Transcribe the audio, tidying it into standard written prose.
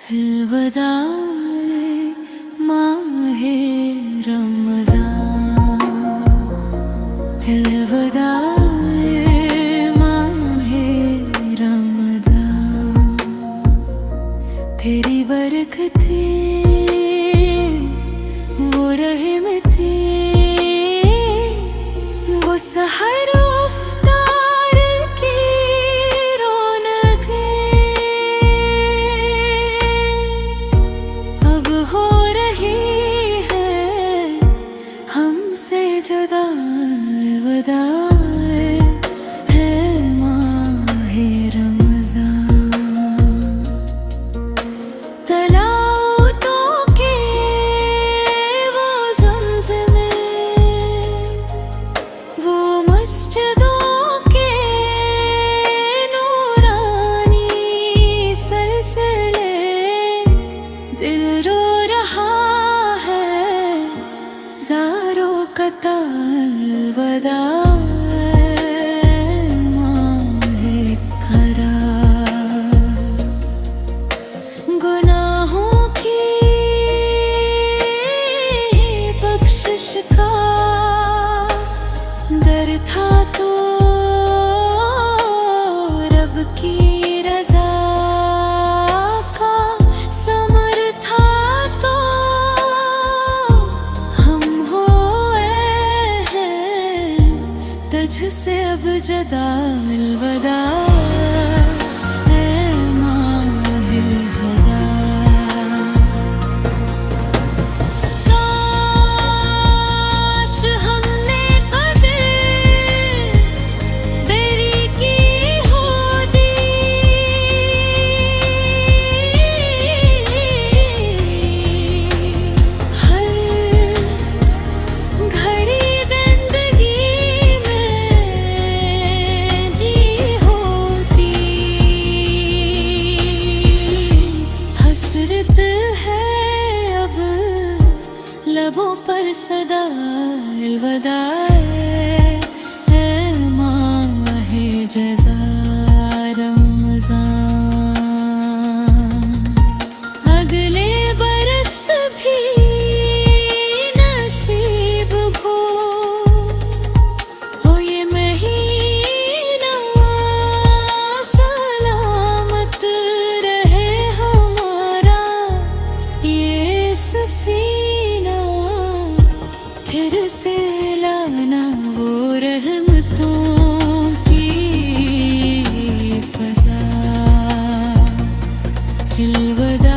अलविदा माहे रमज़ान, अलविदा माहे रमज़ान। तेरी बरकतें वो रहमतें वो सहर इफ्तार की रौनकें अब हो रही है हमसे जुदा। अलविदा है माहे रमज़ान। तलाउतों के वो ज़मज़में वो मस्जिदों के नूरानी सिलसिले दिल रो रहा है ज़ारों का अलविदा माहे करार। गुनाहों की बख्शिश का दर था तो रब की रज़ा का समर था तो हम हुए हैं तुझसे अब जुदा। अलविदा है माहे हदा। काश हमने कदर तेरी की होती, हर घड़ी जिंदगी में जी होती। हसरत है अब लबों पर सदा। अलविदा है माहे जज़ा रमज़ान। अगले बरस भी नसीब हो ये महीना सलामत रहे हमारा ये सफीना। फिर से लाना वो रहमतों की फ़ज़ा। अलविदा